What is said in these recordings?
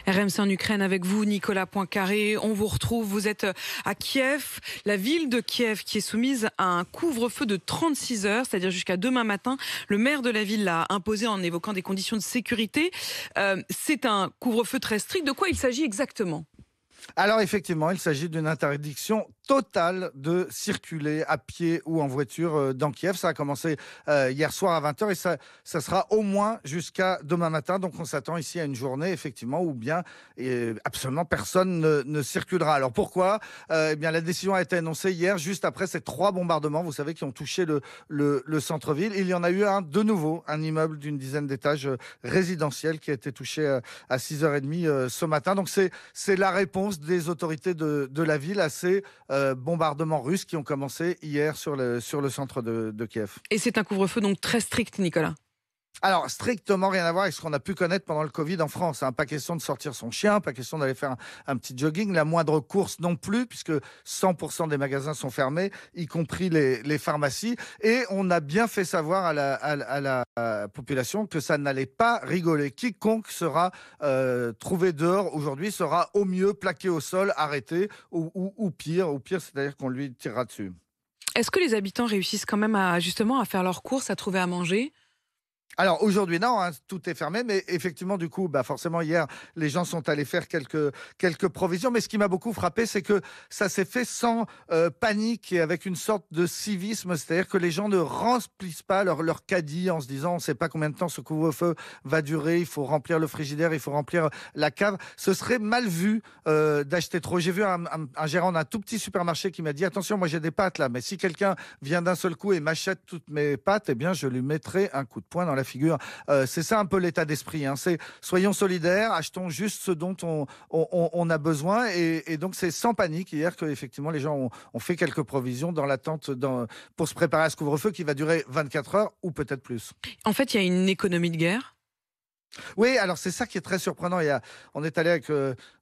RMC en Ukraine avec vous, Nicolas Poincaré. On vous retrouve, vous êtes à Kiev, la ville de Kiev qui est soumise à un couvre-feu de 36 heures, c'est-à-dire jusqu'à demain matin. Le maire de la ville l'a imposé en évoquant des conditions de sécurité. C'est un couvre-feu très strict. De quoi il s'agit exactement ? Alors effectivement, il s'agit d'une interdiction totale de circuler à pied ou en voiture dans Kiev. Ça a commencé hier soir à 20h et ça sera au moins jusqu'à demain matin. Donc on s'attend ici à une journée effectivement où bien absolument personne ne circulera. Alors pourquoi ? Eh bien la décision a été annoncée hier juste après ces 3 bombardements, vous savez, qui ont touché le centre-ville. Il y en a eu un de nouveau, un immeuble d'une dizaine d'étages résidentiel qui a été touché à 6h30 ce matin. Donc c'est la réponse des autorités de la ville à ces bombardements russes qui ont commencé hier sur le centre de Kiev. Et c'est un couvre-feu donc très strict, Nicolas. Alors, strictement rien à voir avec ce qu'on a pu connaître pendant le Covid en France. Pas question de sortir son chien, pas question d'aller faire un petit jogging, la moindre course non plus, puisque 100% des magasins sont fermés, y compris les pharmacies. Et on a bien fait savoir à la population que ça n'allait pas rigoler. Quiconque sera trouvé dehors aujourd'hui sera au mieux plaqué au sol, arrêté, ou pire, c'est-à-dire qu'on lui tirera dessus. Est-ce que les habitants réussissent quand même à faire leurs courses, à trouver à manger ? Alors aujourd'hui non, tout est fermé, mais effectivement du coup, forcément hier, les gens sont allés faire quelques provisions. Mais ce qui m'a beaucoup frappé, c'est que ça s'est fait sans panique et avec une sorte de civisme, c'est-à-dire que les gens ne remplissent pas leur caddie en se disant on ne sait pas combien de temps ce couvre-feu va durer, il faut remplir le frigidaire, il faut remplir la cave. Ce serait mal vu d'acheter trop. J'ai vu un gérant d'un tout petit supermarché qui m'a dit attention, moi j'ai des pâtes là, mais si quelqu'un vient d'un seul coup et m'achète toutes mes pâtes, eh bien je lui mettrai un coup de poing dans la figure. C'est ça un peu l'état d'esprit. C'est soyons solidaires, achetons juste ce dont on a besoin. Et donc c'est sans panique hier que effectivement les gens ont fait quelques provisions dans l'attente pour se préparer à ce couvre-feu qui va durer 24 heures ou peut-être plus. En fait, il y a une économie de guerre. Oui, alors c'est ça qui est très surprenant. On est allé avec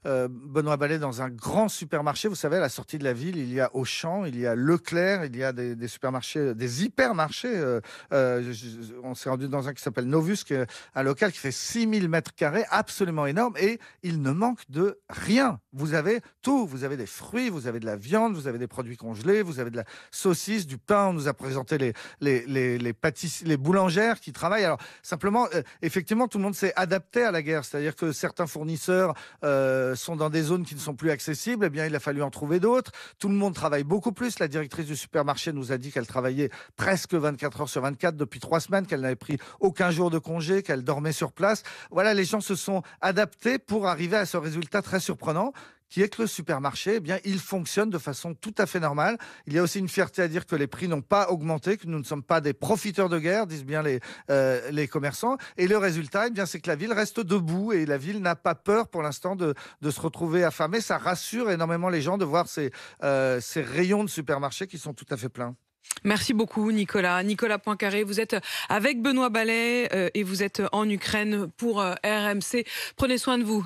Benoît Ballet dans un grand supermarché. Vous savez, à la sortie de la ville, il y a Auchan, il y a Leclerc, il y a des supermarchés, des hypermarchés. On s'est rendu dans un qui s'appelle Novus, qui est un local qui fait 6000 mètres carrés, absolument énorme. Et il ne manque de rien. Vous avez tout. Vous avez des fruits, vous avez de la viande, vous avez des produits congelés, vous avez de la saucisse, du pain. On nous a présenté les boulangères qui travaillent. Alors simplement, effectivement, tout le monde s'est adapté à la guerre, c'est-à-dire que certains fournisseurs sont dans des zones qui ne sont plus accessibles, eh bien il a fallu en trouver d'autres. Tout le monde travaille beaucoup plus. La directrice du supermarché nous a dit qu'elle travaillait presque 24 heures sur 24 depuis 3 semaines, qu'elle n'avait pris aucun jour de congé, qu'elle dormait sur place. Voilà, les gens se sont adaptés pour arriver à ce résultat très surprenant, qui est que le supermarché, eh bien, il fonctionne de façon tout à fait normale. Il y a aussi une fierté à dire que les prix n'ont pas augmenté, que nous ne sommes pas des profiteurs de guerre, disent bien les commerçants. Et le résultat, eh bien, c'est que la ville reste debout et la ville n'a pas peur pour l'instant de se retrouver affamée. Ça rassure énormément les gens de voir ces rayons de supermarché qui sont tout à fait pleins. Merci beaucoup Nicolas. Nicolas Poincaré, vous êtes avec Benoît Ballet et vous êtes en Ukraine pour RMC. Prenez soin de vous.